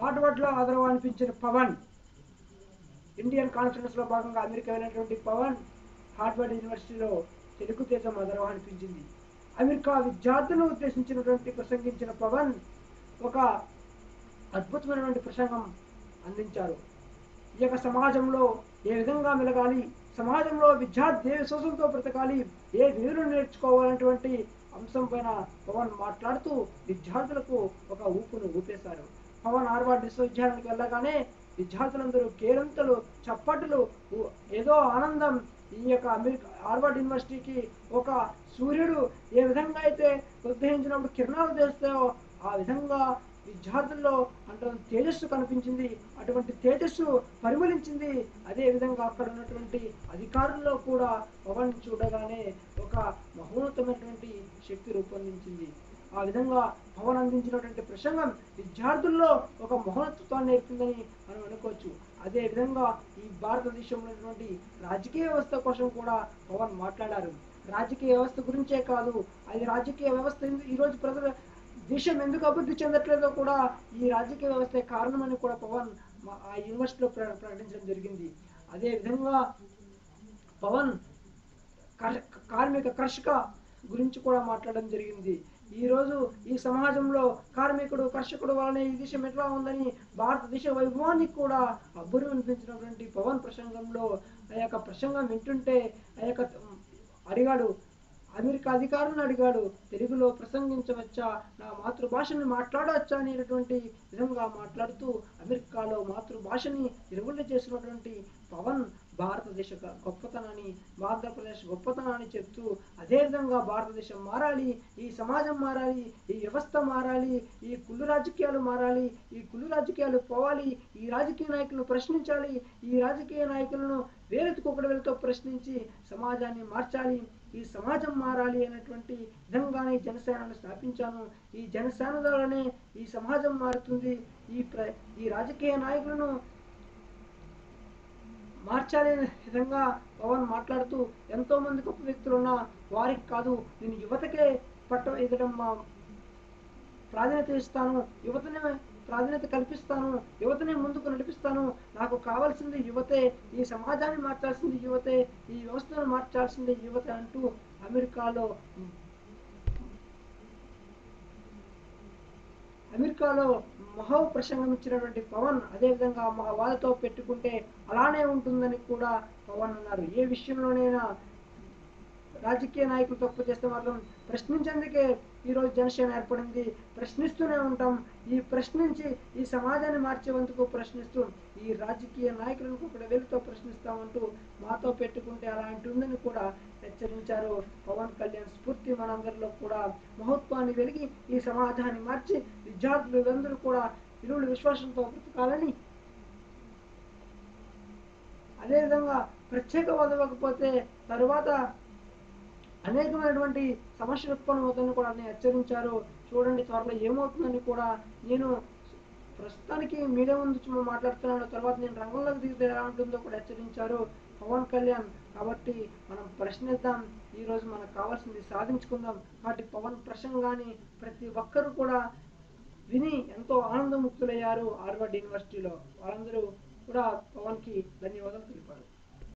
హార్వర్డ్లో ఆదరవు అనిపించిన పవన్ ఇండియన్ కాన్ఫరెన్స్లో భాగంగా అమెరికా వెళ్ళినటువంటి పవన్ హార్వర్డ్ యూనివర్సిటీలో తెలుగు దేశం ఆదరవు అనిపించింది. అమెరికా విద్యార్థులను ఉద్దేశించినటువంటి ప్రసంగించిన పవన్ ఒక అద్భుతమైనటువంటి ప్రసంగం అందించారు. ఈ యొక్క సమాజంలో ఏ విధంగా మెలగాలి, సమాజంలో విద్యార్థి ఏ విశ్వాసంతో బ్రతకాలి, ఏ విలువలు నేర్చుకోవాలనేటువంటి అంశం పైన పవన్ మాట్లాడుతూ విద్యార్థులకు ఒక ఊపేశారు. పవన్ హార్వర్డ్ విశ్వవిద్యాలయానికి వెళ్ళగానే విద్యార్థులందరూ కేరింతలు, చప్పట్లు, ఏదో ఆనందం. ఈ యొక్క హార్వర్డ్ యూనివర్సిటీకి ఒక సూర్యుడు ఏ విధంగా అయితే ఉద్భవించినప్పుడు కిరణాలు చేస్తాయో ఆ విధంగా విద్యార్థుల్లో అటువంటి తేజస్సు కనిపించింది. అటువంటి తేజస్సు పరిమళించింది. అదే విధంగా అక్కడ ఉన్నటువంటి అధికారుల్లో కూడా పవన్ చూడగానే ఒక మహోన్నతమైనటువంటి శక్తి రూపొందించింది. ఆ విధంగా పవన్ అందించినటువంటి ప్రసంగం విద్యార్థుల్లో ఒక మహోన్నతత్వాన్ని నేర్పిందని మనం అనుకోవచ్చు. అదే విధంగా ఈ భారతదేశంలో ఉన్నటువంటి రాజకీయ వ్యవస్థ కోసం కూడా పవన్ మాట్లాడారు. రాజకీయ వ్యవస్థ గురించే కాదు, అది రాజకీయ వ్యవస్థ ఈరోజు ప్రజల దేశం ఎందుకు అభివృద్ధి చెందట్లేదో కూడా ఈ రాజకీయ వ్యవస్థ కారణమని కూడా పవన్ ఆ యూనివర్సిటీలో ప్రకటించడం జరిగింది. అదే విధంగా పవన్ కర్షక గురించి కూడా మాట్లాడడం జరిగింది. ఈరోజు ఈ సమాజంలో కార్మికుడు, కర్షకుడు వలనే ఈ దేశం ఎట్లా ఉందని భారతదేశ వైభవాన్ని కూడా అనిపించినటువంటి పవన్ ప్రసంగంలో ఆ యొక్క ప్రసంగం వింటుంటే అడిగాడు, అమెరికా అధికారులను అడిగాడు, తెలుగులో ప్రసంగించవచ్చా, నా మాతృభాషని మాట్లాడవచ్చా అనేటువంటి విధంగా మాట్లాడుతూ అమెరికాలో మాతృభాషని నిర్మూలన చేసినటువంటి పవన్ భారతదేశ గొప్పతనాన్ని, ఆంధ్రప్రదేశ్ గొప్పతనాన్ని చెప్తూ అదేవిధంగా భారతదేశం మారాలి, ఈ సమాజం మారాలి, ఈ వ్యవస్థ మారాలి, ఈ కుళ్ళు రాజకీయాలు మారాలి, ఈ కుళ్ళు రాజకీయాలు పోవాలి, ఈ రాజకీయ నాయకులను ప్రశ్నించాలి, ఈ రాజకీయ నాయకులను వేలెత్తుకొకటితో ప్రశ్నించి సమాజాన్ని మార్చాలి, ఈ సమాజం మారాలి అనేటువంటి విధంగానే జనసేనను స్థాపించాను. ఈ జనసేన ద్వారానే ఈ సమాజం మారుతుంది. ఈ రాజకీయ నాయకులను మార్చాలనే విధంగా పవన్ మాట్లాడుతూ ఎంతో మంది గొప్ప వ్యక్తులున్నా వారికి కాదు, నేను యువతకే ఎదడం ప్రాధాన్యత ఇస్తాను, యువతనే ప్రాధాన్యత కల్పిస్తాను, యువతనే ముందుకు నడిపిస్తాను, నాకు కావాల్సింది యువతే, ఈ సమాజాన్ని మార్చాల్సింది యువతే, ఈ వ్యవస్థను మార్చాల్సింది యువతే అంటూ అమెరికాలో మహో ప్రసంగం ఇచ్చినటువంటి పవన్ అదేవిధంగా మా వాళ్ళతో పెట్టుకుంటే అలానే ఉంటుందని కూడా పవన్ అన్నారు. ఏ విషయంలోనైనా రాజకీయ నాయకులు తప్పు చేస్తే మాత్రం ప్రశ్నించేందుకే ఈరోజు జనసేన ఏర్పడింది. ప్రశ్నిస్తూనే ఉంటాం. ఈ ప్రశ్నించి ఈ సమాజాన్ని మార్చేందుకు ప్రశ్నిస్తూ ఈ రాజకీయ నాయకులను ఒకటి వెలుతో ప్రశ్నిస్తామంటూ మాతో పెట్టుకుంటే అలాంటి ఉందని కూడా హెచ్చరించారు. పవన్ కళ్యాణ్ స్ఫూర్తి మనందరిలో కూడా మహత్వాన్ని వెలిగి ఈ సమాజాన్ని మార్చి విద్యార్థులందరూ కూడా విలువల విశ్వాసంతో బ్రతకాలని, అదేవిధంగా ప్రత్యేకవాదం ఇవ్వకపోతే తరువాత అనేకమైనటువంటి సమస్యలు ఉత్పన్నమవుతుందని కూడా హెచ్చరించారు. చూడండి త్వరలో ఏమవుతుందని కూడా నేను ప్రస్తుతానికి మీడియా ముందు మాట్లాడుతున్నాను, తర్వాత నేను రంగంలోకి దిగితే ఎలా ఉంటుందో కూడా హెచ్చరించారు పవన్ కళ్యాణ్. కాబట్టి మనం ప్రశ్నిద్దాం, ఈరోజు మనకు కావాల్సింది సాధించుకుందాం. కాబట్టి పవన్ ప్రసంగాన్ని ప్రతి ఒక్కరూ కూడా విని ఎంతో ఆనందముక్తులయ్యారు. హార్వర్డ్ యూనివర్సిటీలో వాళ్ళందరూ కూడా పవన్కి ధన్యవాదాలు తెలిపారు.